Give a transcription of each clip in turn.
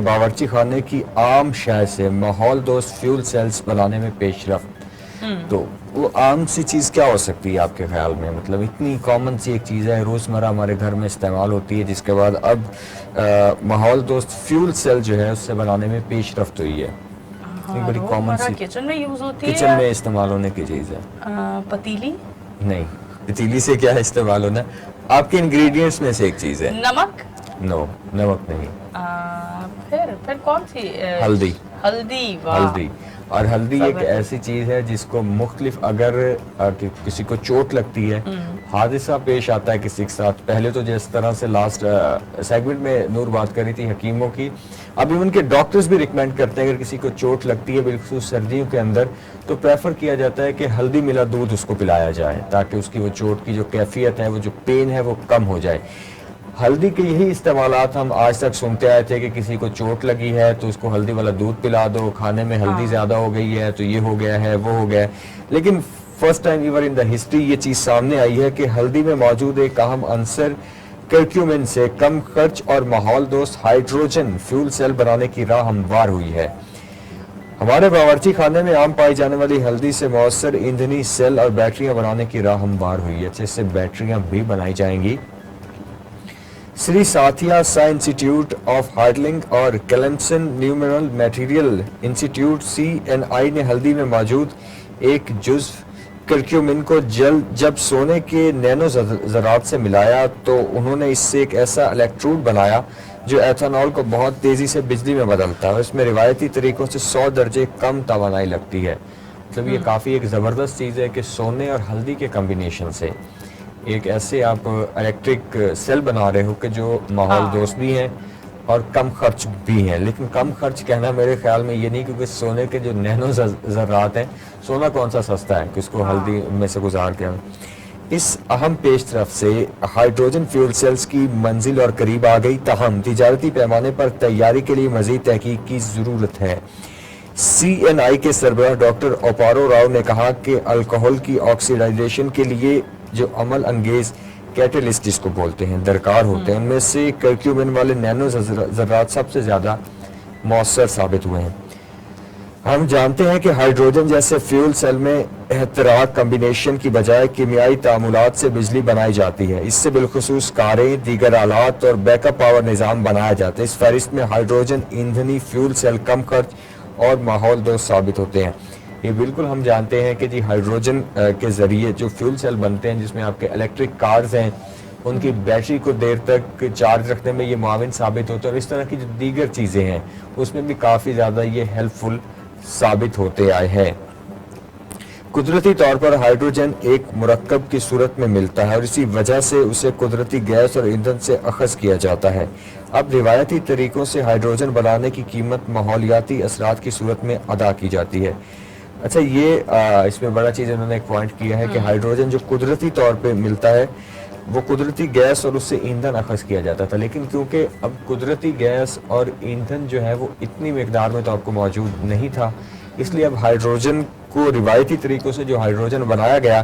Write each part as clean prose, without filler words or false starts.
باورچی خانے کی عام شے سے ماحول دوست فیول سیلز بنانے میں پیش رفت، تو وہ عام سی چیز کیا ہو سکتی ہے آپ کے خیال میں؟ مطلب اتنی کامن سی ایک چیز ہے، روزمرہ ہمارے گھر میں استعمال ہوتی ہے، جس کے بعد اب ماحول دوست فیول سیل جو ہے اس سے بنانے میں پیش رفت ہوئی ہے۔ ایک بڑی کامن سی کچن میں یوز ہوتی ہے، کچن میں استعمال ہونے کی چیز ہے۔ پتیلی، نہیں، پتیلی سے کیا استعمال ہونا ہے؟ آپ کے انگریڈینٹس میں سے ایک چیز ہے۔ نمک، نو، نمک نہیں۔ پھر کون سی؟ ہلدی۔ ہلدی، واہ، ہلدی، اور ہلدی ایک ایسی چیز ہے جس کو مختلف، اگر کسی کو چوٹ لگتی ہے، حادثہ پیش آتا ہے کسی کے ساتھ، پہلے تو جس طرح سے لاسٹ سیگمنٹ میں نور بات کری تھی حکیموں کی، ابھی ان کے ڈاکٹرز بھی ریکمینڈ کرتے ہیں اگر کسی کو چوٹ لگتی ہے بالخصوص سردیوں کے اندر، تو پریفر کیا جاتا ہے کہ ہلدی ملا دودھ اس کو پلایا جائے تاکہ اس کی وہ چوٹ کی جو کیفیت ہے، وہ جو پین ہے، وہ کم ہو جائے۔ ہلدی کے یہی استعمالات ہم آج تک سنتے آئے تھے کہ کسی کو چوٹ لگی ہے تو اس کو ہلدی والا دودھ پلا دو، کھانے میں ہلدی زیادہ ہو گئی ہے تو یہ ہو گیا ہے، وہ ہو گیا ہے۔ لیکن first time ever in the history یہ چیز سامنے آئی ہے کہ ہلدی میں موجود ایک اہم عنصر کرکیومن سے کم خرچ اور ماحول دوست ہائیڈروجن فیول سیل بنانے کی راہ ہموار ہوئی ہے۔ ہمارے باورچی خانے میں عام پائی جانے والی ہلدی سے مؤثر ایندھنی سیل اور بیٹریاں بنانے کی راہ ہموار ہوئی ہے۔ اس سے بیٹریاں بھی بنائی جائیں گی۔ سری ساتھیا سا انسٹیٹیوٹ آف ہارڈلنگ اور کیلمسن نیومرل میٹیریل انسٹیٹیوٹ CNI نے ہلدی میں موجود ایک جزو کرکیومن کو جب سونے کے نینو ذرات سے ملایا تو انہوں نے اس سے ایک ایسا الیکٹروڈ بنایا جو ایتھنول کو بہت تیزی سے بجلی میں بدلتا ہے اور اس میں روایتی طریقوں سے 100 درجے کم توانائی لگتی ہے۔ مطلب یہ کافی ایک زبردست چیز ہے کہ سونے اور ہلدی کے کمبینیشن سے ایک ایسے آپ الیکٹرک سیل بنا رہے ہو کہ جو ماحول دوست بھی ہیں اور کم خرچ بھی ہیں۔ لیکن کم خرچ کہنا میرے خیال میں یہ نہیں، کیونکہ سونے کے جو نینو ذرات ہیں، سونا کون سا سستا ہے کہ اس کو ہلدی میں سے گزار کے اس اہم پیش رفت سے ہائیڈروجن فیول سیلز کی منزل اور قریب آ گئی، تاہم تجارتی پیمانے پر تیاری کے لیے مزید تحقیق کی ضرورت ہے۔ CNI کے سربراہ ڈاکٹر اوپارو راؤ نے کہا کہ الکحل کی آکسیڈائزیشن کے لیے جو عمل انگیز کیٹلسٹ جس کو بولتے ہیں درکار ہوتے ہیں، ان میں سے کرکیومن والے نینو ذرات سب سے زیادہ مؤثر ثابت ہوئے ہیں۔ ہم جانتے ہیں کہ ہائیڈروجن جیسے فیول سیل میں احتراق کمبینیشن کی بجائے کیمیائی تعاملات سے بجلی بنائی جاتی ہے۔ اس سے بالخصوص کاریں، دیگر آلات اور بیک اپ پاور نظام بنایا جاتا ہے۔ اس فہرست میں ہائیڈروجن ایندھنی فیول سیل کم خرچ اور ماحول دوست ثابت ہوتے ہیں۔ یہ بالکل ہم جانتے ہیں کہ جی ہائیڈروجن کے ذریعے جو فیول سیل بنتے ہیں جس میں آپ کے الیکٹرک کارز ہیں، ان کی بیٹری کو دیر تک چارج رکھنے میں یہ معاون ثابت ہوتا ہے، اور اس طرح کی جو دیگر چیزیں ہیں اس میں بھی کافی زیادہ یہ ہیلپ فل ثابت ہوتے آئے ہیں۔ قدرتی طور پر ہائیڈروجن ایک مرکب کی صورت میں ملتا ہے اور اسی وجہ سے اسے قدرتی گیس اور ایندھن سے اخذ کیا جاتا ہے۔ اب روایتی طریقوں سے ہائیڈروجن بنانے کی قیمت ماحولیاتی اثرات کی صورت میں ادا کی جاتی ہے۔ اچھا، یہ اس میں بڑا چیز انہوں نے ایک پوائنٹ کیا ہے کہ ہائیڈروجن جو قدرتی طور پہ ملتا ہے وہ قدرتی گیس اور اس سے ایندھن اخذ کیا جاتا تھا، لیکن کیونکہ اب قدرتی گیس اور ایندھن جو ہے وہ اتنی مقدار میں تو آپ کو موجود نہیں تھا، اس لیے اب ہائیڈروجن کو روایتی طریقوں سے جو ہائیڈروجن بنایا گیا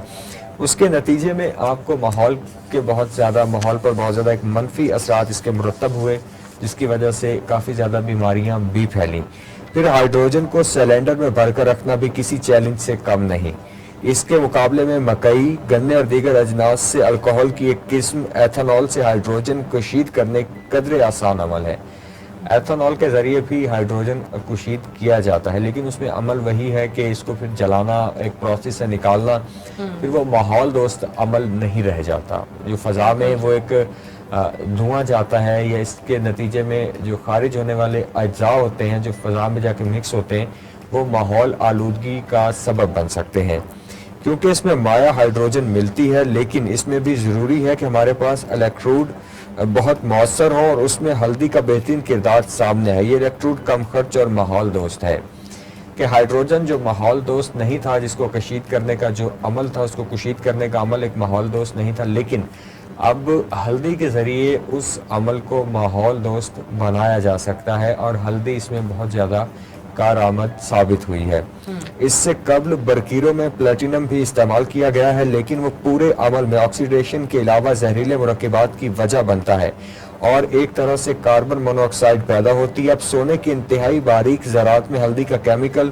اس کے نتیجے میں آپ کو ماحول پر بہت زیادہ ایک منفی اثرات اس کے مرتب ہوئے، جس کی وجہ سے کافی زیادہ بیماریاں بھی پھیلیں۔ پھر ہائیڈروجن کو سلنڈر میں بھر کر رکھنا بھی کسی چیلنج سے کم نہیں۔ اس کے مقابلے میں مکئی، گنے اور دیگر اجناس سے الکحل کی ایک قسم ایتھنول سے ہائیڈروجن کشید کرنے قدرے آسان عمل ہے۔ ایتھنول کے ذریعے بھی ہائیڈروجن کشید کیا جاتا ہے، لیکن اس میں عمل وہی ہے کہ اس کو پھر جلانا، ایک پروسیس سے نکالنا، پھر وہ ماحول دوست عمل نہیں رہ جاتا۔ جو فضا میں وہ ایک دھواں جاتا ہے یا اس کے نتیجے میں جو خارج ہونے والے اجزاء ہوتے ہیں جو فضا میں جا کے مکس ہوتے ہیں، وہ ماحول آلودگی کا سبب بن سکتے ہیں۔ کیونکہ اس میں مائع ہائیڈروجن ملتی ہے، لیکن اس میں بھی ضروری ہے کہ ہمارے پاس الیکٹروڈ بہت مؤثر ہو اور اس میں ہلدی کا بہترین کردار سامنے ہے۔ یہ الیکٹروڈ کم خرچ اور ماحول دوست ہے کہ ہائیڈروجن جو ماحول دوست نہیں تھا، جس کو کشید کرنے کا جو عمل تھا، اس کو کشید کرنے کا عمل ایک ماحول دوست نہیں تھا، لیکن اب ہلدی کے ذریعے اس عمل کو ماحول دوست بنایا جا سکتا ہے اور ہلدی اس میں بہت زیادہ کارآمد ثابت ہوئی ہے۔ اس سے قبل برکیروں میں پلیٹینم بھی استعمال کیا گیا ہے، لیکن وہ پورے عمل میں آکسیڈیشن کے علاوہ زہریلے مرکبات کی وجہ بنتا ہے اور ایک طرح سے کاربن مونوآکسائڈ پیدا ہوتی ہے. اب سونے کے انتہائی باریک ذرات میں ہلدی کا کیمیکل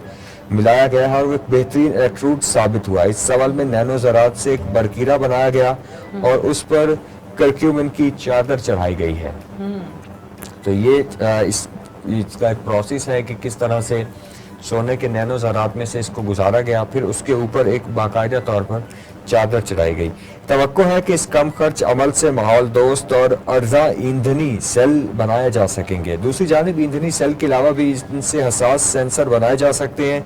ملایا گیا ہے اور وہ ایک بہترین الیکٹروڈ ثابت ہوا. اس سوال میں نینو ذرات سے ایک برکیرہ بنایا گیا اور اس پر کرکیومن کی چادر چڑھائی گئی ہے. تو یہ اس کا ایک پروسیس ہے کہ کس طرح سے سونے کے نینو ذرات میں سے اس کو گزارا گیا, پھر اس کے اوپر ایک باقاعدہ طور پر چادر چڑھائی گئی. توقع ہے کہ اس کم خرچ عمل سے ماحول دوست اور ارزاں ایندھنی سیل بنائے جا سکیں گے. دوسری جانب ایندھنی سیل کے علاوہ بھی ان سے حساس سینسر بنائے جا سکتے ہیں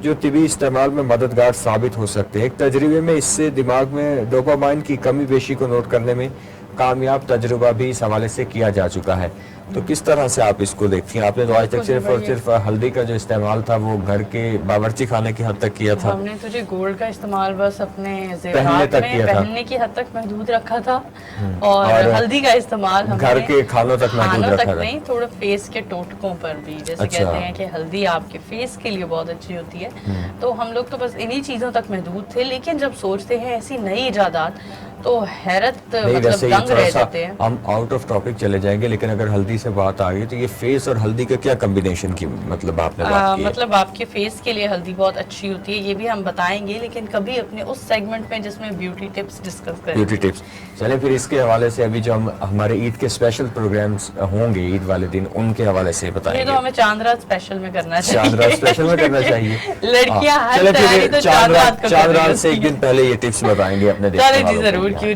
جو طبی استعمال میں مددگار ثابت ہو سکتے ہیں. ایک تجربے میں اس سے دماغ میں ڈوپامائن کی کمی بیشی کو نوٹ کرنے میں کامیاب تجربہ بھی اس حوالے سے کیا جا چکا ہے. تو کس طرح سے آپ اس کو دیکھتی ہیں؟ آپ نے تو آج تک صرف اور صرف ہلدی کا جو استعمال تھا وہ گھر کے باورچی خانے کی حد تک کیا تھا. ہم نے تجھے گولڈ کا استعمال بس اپنے زیورات میں پہننے کی حد تک محدود رکھا تھا, اور ہلدی کا استعمال ہم گھر کے کھانوں تک محدود رکھا تھا. نہیں, تھوڑا فیس کے ٹوٹکوں پر بھی, جیسے کہتے ہیں کہ ہلدی آپ کے فیس کے لیے بہت اچھی ہوتی ہے, تو ہم لوگ تو بس انہی چیزوں تک محدود تھے. لیکن جب سوچتے ہیں ایسی نئی ایجادات تو حیرت مطلب دنگ رہ جاتے ہیں. ہم آؤٹ آف ٹاپک چلے جائیں گے, لیکن اگر ہلدی سے بات آ گئی تو یہ فیس اور ہلدی کا کیا کمبینیشن کی مطلب آپ نے بات کی ہے؟ مطلب آپ کے فیس کے لیے ہلدی بہت اچھی ہوتی ہے, یہ بھی ہم بتائیں گے, لیکن کبھی اپنے اس سیگمنٹ میں جس میں بیوٹی ٹپس ڈسکس کریں. بیوٹی ٹپس چلیں پھر اس کے حوالے سے ابھی جو ہمارے عید کے اسپیشل پروگرامز ہوں گے عید والے دن, ان کے حوالے سے بتائیں گے. یہ تو ہمیں چاند رات اسپیشل میں کرنا چاہیے. چاند رات اسپیشل میں کرنا چاہیے. لڑکیاں ہر چلیں تیاری تو پھر چاند رات سے ایک دن پہلے یہ ٹپس بتائیں گے اپنے دیکھنے والوں کو. چلیں جی ضرور, کیوں نہیں.